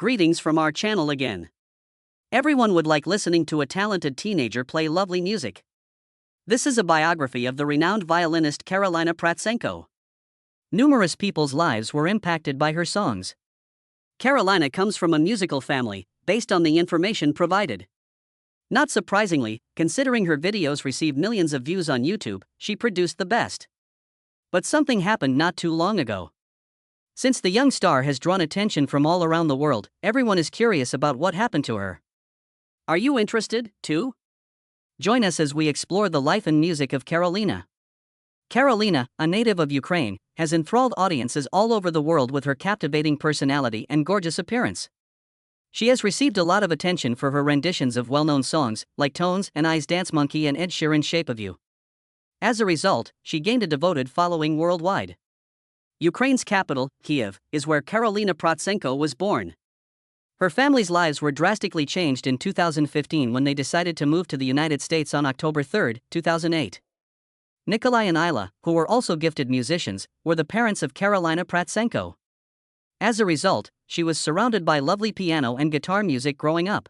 Greetings from our channel again. Everyone would like listening to a talented teenager play lovely music. This is a biography of the renowned violinist Karolina Protsenko. Numerous people's lives were impacted by her songs. Karolina comes from a musical family, based on the information provided. Not surprisingly, considering her videos receive millions of views on YouTube, she produced the best. But something happened not too long ago. Since the young star has drawn attention from all around the world, everyone is curious about what happened to her. Are you interested, too? Join us as we explore the life and music of Karolina. Karolina, a native of Ukraine, has enthralled audiences all over the world with her captivating personality and gorgeous appearance. She has received a lot of attention for her renditions of well-known songs, like Tones and I's Dance Monkey and Ed Sheeran's Shape of You. As a result, she gained a devoted following worldwide. Ukraine's capital, Kiev, is where Karolina Protsenko was born. Her family's lives were drastically changed in 2015 when they decided to move to the United States on October 3, 2008. Nikolai and Isla, who were also gifted musicians, were the parents of Karolina Protsenko. As a result, she was surrounded by lovely piano and guitar music growing up.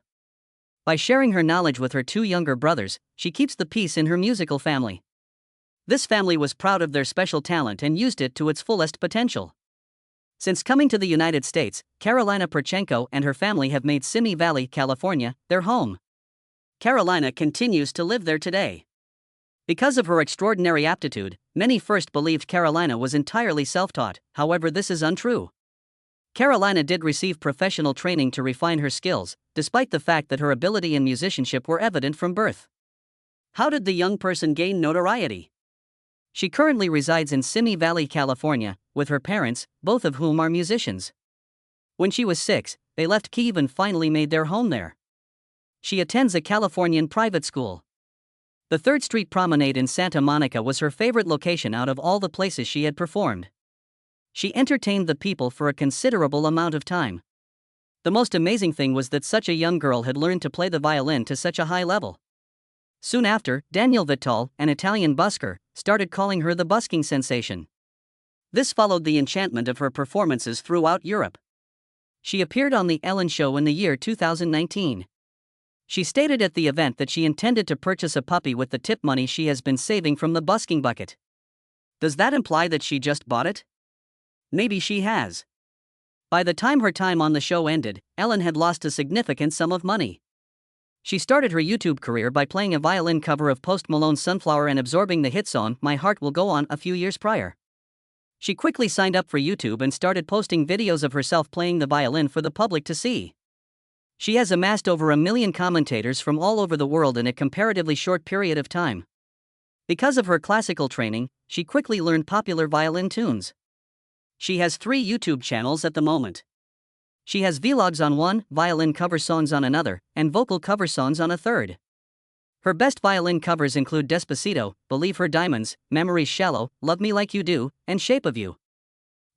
By sharing her knowledge with her two younger brothers, she keeps the peace in her musical family. This family was proud of their special talent and used it to its fullest potential. Since coming to the United States, Karolina Protsenko and her family have made Simi Valley, California, their home. Karolina continues to live there today. Because of her extraordinary aptitude, many first believed Karolina was entirely self-taught, however this is untrue. Karolina did receive professional training to refine her skills, despite the fact that her ability and musicianship were evident from birth. How did the young person gain notoriety? She currently resides in Simi Valley, California, with her parents, both of whom are musicians. When she was 6, they left Kyiv and finally made their home there. She attends a Californian private school. The 3rd Street Promenade in Santa Monica was her favorite location out of all the places she had performed. She entertained the people for a considerable amount of time. The most amazing thing was that such a young girl had learned to play the violin to such a high level. Soon after, Daniel Vital, an Italian busker, started calling her the busking sensation. This followed the enchantment of her performances throughout Europe. She appeared on The Ellen Show in the year 2019. She stated at the event that she intended to purchase a puppy with the tip money she has been saving from the busking bucket. Does that imply that she just bought it? Maybe she has. By the time her time on the show ended, Ellen had lost a significant sum of money. She started her YouTube career by playing a violin cover of Post Malone's Sunflower and absorbing the hit song My Heart Will Go On a few years prior. She quickly signed up for YouTube and started posting videos of herself playing the violin for the public to see. She has amassed over 1 million commentators from all over the world in a comparatively short period of time. Because of her classical training, she quickly learned popular violin tunes. She has 3 YouTube channels at the moment. She has vlogs on one, violin cover songs on another, and vocal cover songs on a third. Her best violin covers include Despacito, Believe Her Diamonds, Memories Shallow, Love Me Like You Do, and Shape of You.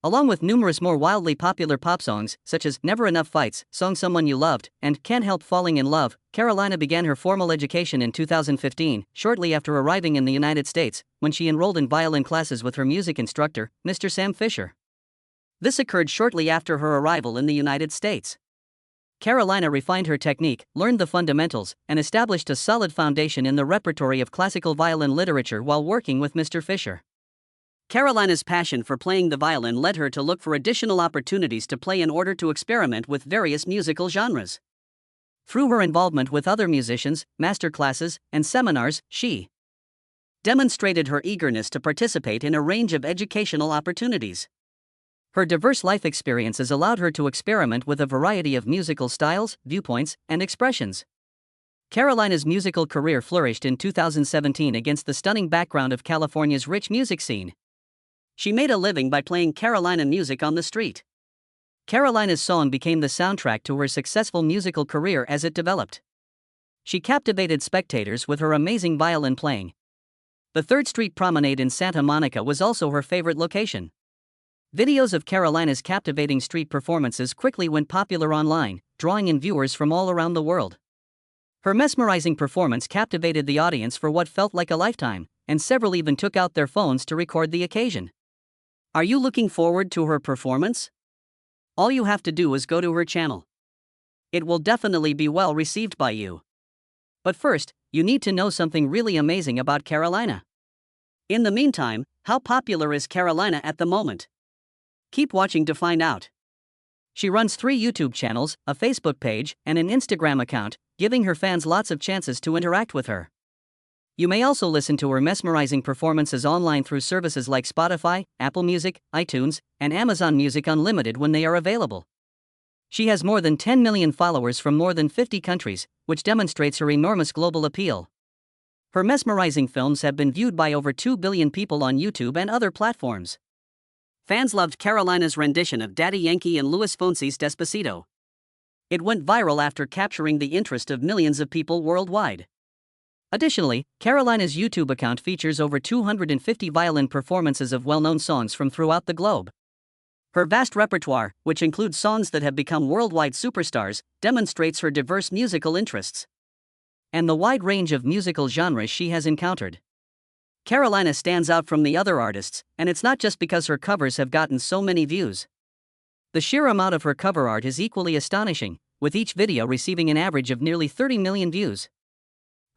Along with numerous more wildly popular pop songs, such as Never Enough Fights, Song Someone You Loved, and Can't Help Falling in Love, Karolina began her formal education in 2015, shortly after arriving in the United States, when she enrolled in violin classes with her music instructor, Mr. Sam Fisher. This occurred shortly after her arrival in the United States. Karolina refined her technique, learned the fundamentals, and established a solid foundation in the repertory of classical violin literature while working with Mr. Fisher. Karolina's passion for playing the violin led her to look for additional opportunities to play in order to experiment with various musical genres. Through her involvement with other musicians, master classes, and seminars, she demonstrated her eagerness to participate in a range of educational opportunities. Her diverse life experiences allowed her to experiment with a variety of musical styles, viewpoints, and expressions. Karolina's musical career flourished in 2017 against the stunning background of California's rich music scene. She made a living by playing Karolina music on the street. Karolina's song became the soundtrack to her successful musical career as it developed. She captivated spectators with her amazing violin playing. The 3rd Street Promenade in Santa Monica was also her favorite location. Videos of Karolina's captivating street performances quickly went popular online, drawing in viewers from all around the world. Her mesmerizing performance captivated the audience for what felt like a lifetime, and several even took out their phones to record the occasion. Are you looking forward to her performance? All you have to do is go to her channel. it will definitely be well received by you. But first, you need to know something really amazing about Karolina. In the meantime, how popular is Karolina at the moment? Keep watching to find out. She runs 3 YouTube channels, a Facebook page, and an Instagram account, giving her fans lots of chances to interact with her. You may also listen to her mesmerizing performances online through services like Spotify, Apple Music, iTunes, and Amazon Music Unlimited when they are available. She has more than 10 million followers from more than 50 countries, which demonstrates her enormous global appeal. Her mesmerizing films have been viewed by over 2 billion people on YouTube and other platforms. Fans loved Karolina's rendition of Daddy Yankee and Luis Fonsi's Despacito. It went viral after capturing the interest of millions of people worldwide. Additionally, Karolina's YouTube account features over 250 violin performances of well-known songs from throughout the globe. Her vast repertoire, which includes songs that have become worldwide superstars, demonstrates her diverse musical interests and the wide range of musical genres she has encountered. Karolina stands out from the other artists, and it's not just because her covers have gotten so many views. The sheer amount of her cover art is equally astonishing, with each video receiving an average of nearly 30 million views.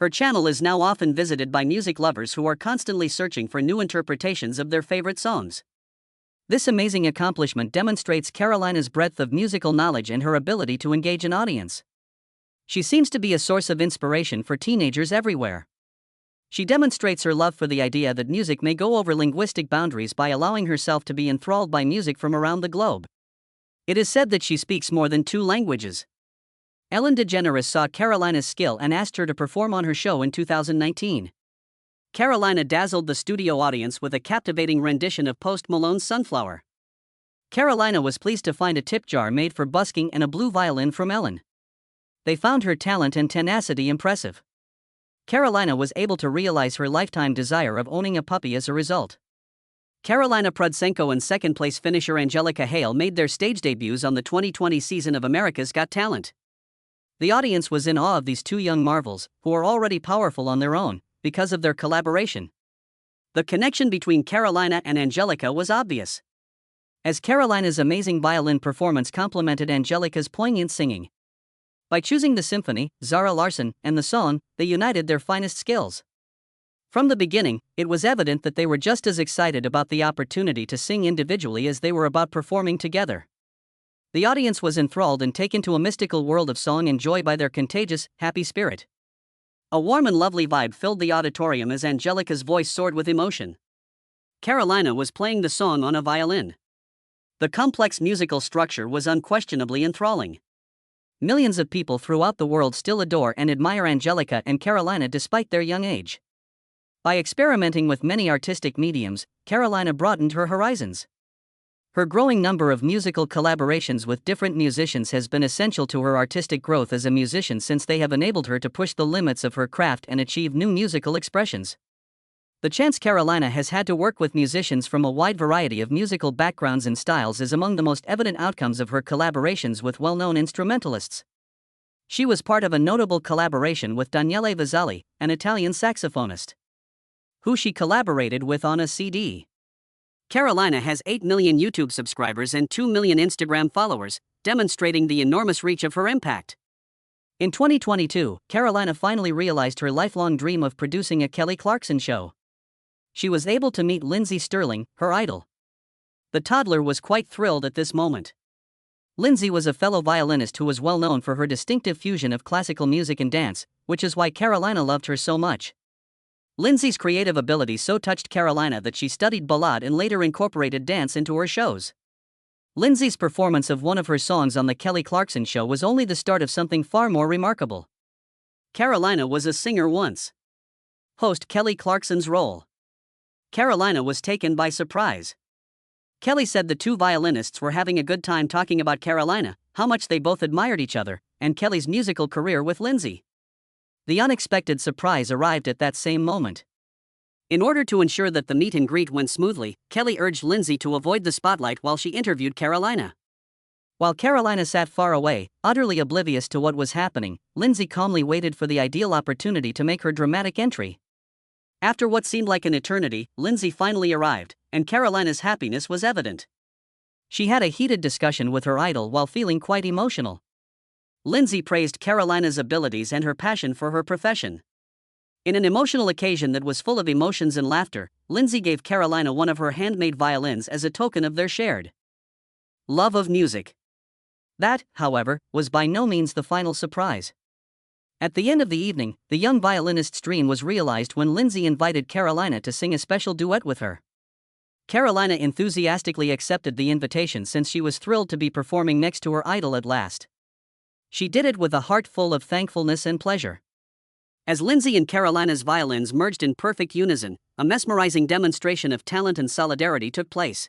Her channel is now often visited by music lovers who are constantly searching for new interpretations of their favorite songs. This amazing accomplishment demonstrates Karolina's breadth of musical knowledge and her ability to engage an audience. She seems to be a source of inspiration for teenagers everywhere. She demonstrates her love for the idea that music may go over linguistic boundaries by allowing herself to be enthralled by music from around the globe. It is said that she speaks more than 2 languages. Ellen DeGeneres saw Karolina's skill and asked her to perform on her show in 2019. Karolina dazzled the studio audience with a captivating rendition of Post Malone's Sunflower. Karolina was pleased to find a tip jar made for busking and a blue violin from Ellen. They found her talent and tenacity impressive. Karolina was able to realize her lifetime desire of owning a puppy as a result. Karolina Protsenko and second-place finisher Angelica Hale made their stage debuts on the 2020 season of America's Got Talent. The audience was in awe of these 2 young marvels, who are already powerful on their own, because of their collaboration. The connection between Karolina and Angelica was obvious, as Karolina's amazing violin performance complemented Angelica's poignant singing. By choosing the symphony, Zara Larsson, and the song, they united their finest skills. From the beginning, it was evident that they were just as excited about the opportunity to sing individually as they were about performing together. The audience was enthralled and taken to a mystical world of song and joy by their contagious, happy spirit. A warm and lovely vibe filled the auditorium as Angelica's voice soared with emotion. Karolina was playing the song on a violin. The complex musical structure was unquestionably enthralling. Millions of people throughout the world still adore and admire Angelica and Karolina despite their young age. By experimenting with many artistic mediums, Karolina broadened her horizons. Her growing number of musical collaborations with different musicians has been essential to her artistic growth as a musician, since they have enabled her to push the limits of her craft and achieve new musical expressions. The chance Karolina has had to work with musicians from a wide variety of musical backgrounds and styles is among the most evident outcomes of her collaborations with well-known instrumentalists. She was part of a notable collaboration with Daniele Vazzali, an Italian saxophonist, who she collaborated with on a CD. Karolina has 8 million YouTube subscribers and 2 million Instagram followers, demonstrating the enormous reach of her impact. In 2022, Karolina finally realized her lifelong dream of producing a Kelly Clarkson show. She was able to meet Lindsey Stirling, her idol. The toddler was quite thrilled at this moment. Lindsey was a fellow violinist who was well known for her distinctive fusion of classical music and dance, which is why Karolina loved her so much. Lindsey's creative ability so touched Karolina that she studied ballad and later incorporated dance into her shows. Lindsey's performance of one of her songs on the Kelly Clarkson show was only the start of something far more remarkable. Karolina was a singer once. Host Kelly Clarkson's role. Karolina was taken by surprise. Kelly said the 2 violinists were having a good time talking about Karolina, how much they both admired each other, and Kelly's musical career with Lindsey. The unexpected surprise arrived at that same moment. In order to ensure that the meet and greet went smoothly, Kelly urged Lindsey to avoid the spotlight while she interviewed Karolina. While Karolina sat far away, utterly oblivious to what was happening, Lindsey calmly waited for the ideal opportunity to make her dramatic entry. After what seemed like an eternity, Lindsey finally arrived, and Karolina's happiness was evident. She had a heated discussion with her idol while feeling quite emotional. Lindsay praised Karolina's abilities and her passion for her profession. In an emotional occasion that was full of emotions and laughter, Lindsay gave Karolina one of her handmade violins as a token of their shared love of music. That, however, was by no means the final surprise. At the end of the evening, the young violinist's dream was realized when Lindsay invited Karolina to sing a special duet with her. Karolina enthusiastically accepted the invitation since she was thrilled to be performing next to her idol at last. She did it with a heart full of thankfulness and pleasure. As Lindsay and Karolina's violins merged in perfect unison, a mesmerizing demonstration of talent and solidarity took place.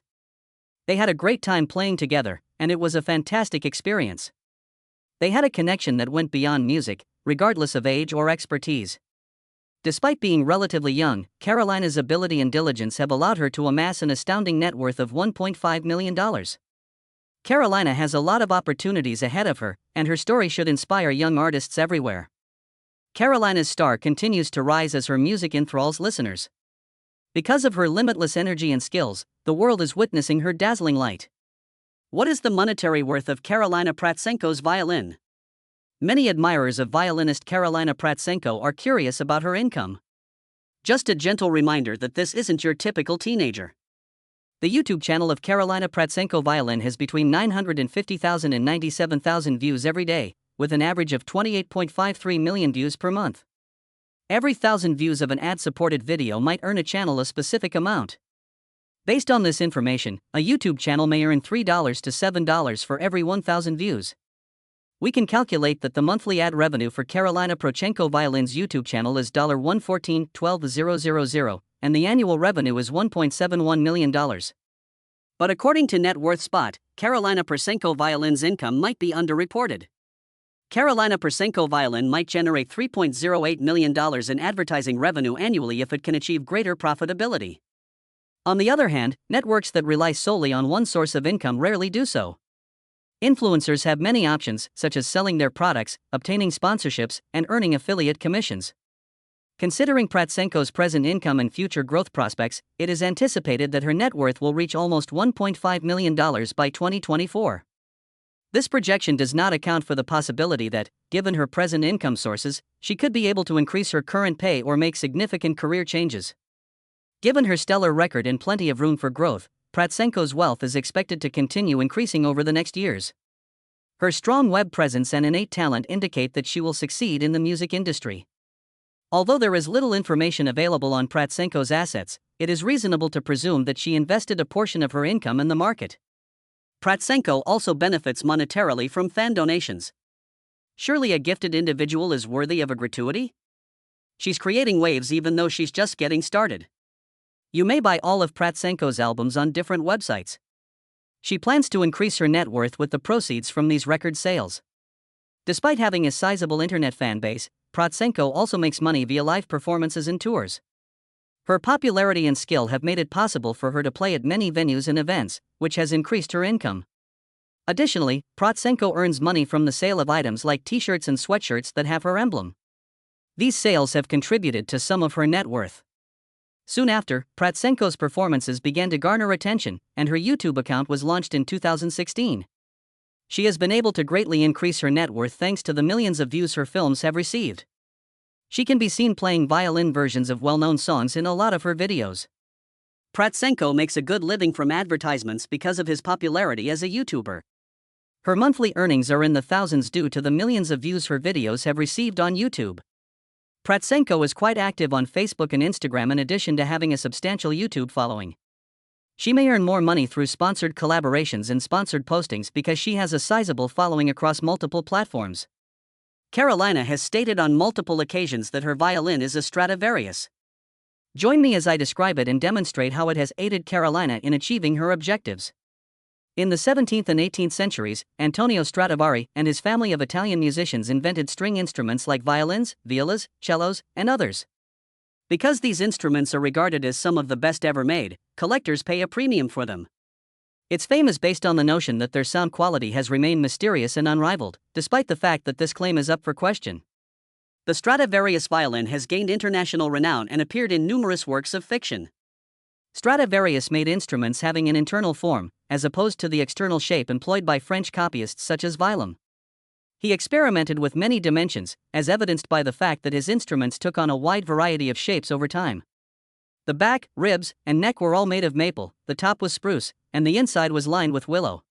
They had a great time playing together, and it was a fantastic experience. They had a connection that went beyond music, regardless of age or expertise. Despite being relatively young, Karolina's ability and diligence have allowed her to amass an astounding net worth of $1.5 million. Karolina has a lot of opportunities ahead of her, and her story should inspire young artists everywhere. Karolina's star continues to rise as her music enthralls listeners. Because of her limitless energy and skills, the world is witnessing her dazzling light. What is the monetary worth of Karolina Protsenko's violin? Many admirers of violinist Karolina Protsenko are curious about her income. Just a gentle reminder that this isn't your typical teenager. The YouTube channel of Karolina Protsenko Violin has between 950,000 and 97,000 views every day, with an average of 28.53 million views per month. Every 1,000 views of an ad-supported video might earn a channel a specific amount. Based on this information, a YouTube channel may earn $3 to $7 for every 1,000 views. We can calculate that the monthly ad revenue for Karolina Protsenko Violin's YouTube channel is $114,12,000, and the annual revenue is $1.71 million. But according to Net Worth Spot, Karolina Protsenko Violin's income might be underreported. Karolina Protsenko Violin might generate $3.08 million in advertising revenue annually if it can achieve greater profitability. On the other hand, networks that rely solely on one source of income rarely do so. Influencers have many options, such as selling their products, obtaining sponsorships, and earning affiliate commissions. Considering Protsenko's present income and future growth prospects, it is anticipated that her net worth will reach almost $1.5 million by 2024. This projection does not account for the possibility that, given her present income sources, she could be able to increase her current pay or make significant career changes. Given her stellar record and plenty of room for growth, Protsenko's wealth is expected to continue increasing over the next years. Her strong web presence and innate talent indicate that she will succeed in the music industry. Although there is little information available on Protsenko's assets, it is reasonable to presume that she invested a portion of her income in the market. Protsenko also benefits monetarily from fan donations. Surely a gifted individual is worthy of a gratuity? She's creating waves even though she's just getting started. You may buy all of Protsenko's albums on different websites. She plans to increase her net worth with the proceeds from these record sales. Despite having a sizable internet fan base, Protsenko also makes money via live performances and tours. Her popularity and skill have made it possible for her to play at many venues and events, which has increased her income. Additionally, Protsenko earns money from the sale of items like t-shirts and sweatshirts that have her emblem. These sales have contributed to some of her net worth. Soon after, Protsenko's performances began to garner attention, and her YouTube account was launched in 2016. She has been able to greatly increase her net worth thanks to the millions of views her films have received. She can be seen playing violin versions of well-known songs in a lot of her videos. Protsenko makes a good living from advertisements because of his popularity as a YouTuber. Her monthly earnings are in the thousands due to the millions of views her videos have received on YouTube. Protsenko is quite active on Facebook and Instagram in addition to having a substantial YouTube following. She may earn more money through sponsored collaborations and sponsored postings because she has a sizable following across multiple platforms. Karolina has stated on multiple occasions that her violin is a Stradivarius. Join me as I describe it and demonstrate how it has aided Karolina in achieving her objectives. In the 17th and 18th centuries, Antonio Stradivari and his family of Italian musicians invented string instruments like violins, violas, cellos, and others. Because these instruments are regarded as some of the best ever made, collectors pay a premium for them. Its fame is based on the notion that their sound quality has remained mysterious and unrivaled, despite the fact that this claim is up for question. The Stradivarius violin has gained international renown and appeared in numerous works of fiction. Stradivarius made instruments having an internal form, as opposed to the external shape employed by French copyists such as Violin. He experimented with many dimensions, as evidenced by the fact that his instruments took on a wide variety of shapes over time. The back, ribs, and neck were all made of maple, the top was spruce, and the inside was lined with willow.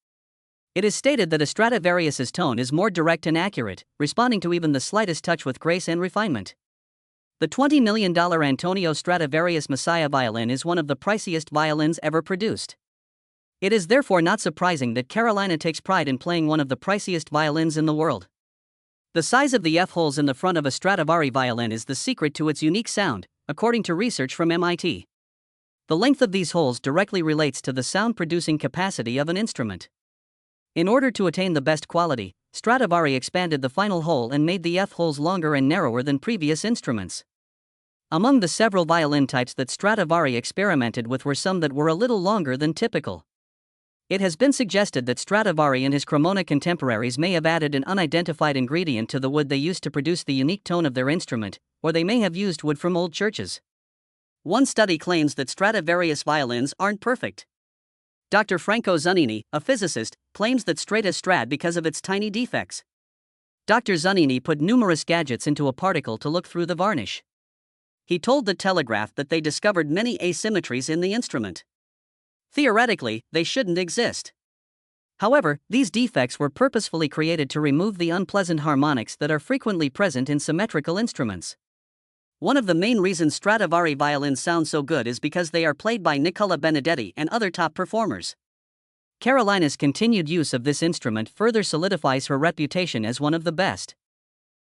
It is stated that a Stradivarius's tone is more direct and accurate, responding to even the slightest touch with grace and refinement. The $20 million Antonio Stradivarius Messiah violin is one of the priciest violins ever produced. It is therefore not surprising that Karolina takes pride in playing one of the priciest violins in the world. The size of the F-holes in the front of a Stradivari violin is the secret to its unique sound, according to research from MIT. The length of these holes directly relates to the sound-producing capacity of an instrument. In order to attain the best quality, Stradivari expanded the final hole and made the F-holes longer and narrower than previous instruments. Among the several violin types that Stradivari experimented with were some that were a little longer than typical. It has been suggested that Stradivari and his Cremona contemporaries may have added an unidentified ingredient to the wood they used to produce the unique tone of their instrument, or they may have used wood from old churches. One study claims that Stradivarius violins aren't perfect. Dr. Franco Zunini, a physicist, claims that Strad is Strad because of its tiny defects. Dr. Zunini put numerous gadgets into a particle to look through the varnish. He told the Telegraph that they discovered many asymmetries in the instrument. Theoretically, they shouldn't exist. However, these defects were purposefully created to remove the unpleasant harmonics that are frequently present in symmetrical instruments. One of the main reasons Stradivari violins sound so good is because they are played by Nicola Benedetti and other top performers. Karolina's continued use of this instrument further solidifies her reputation as one of the best.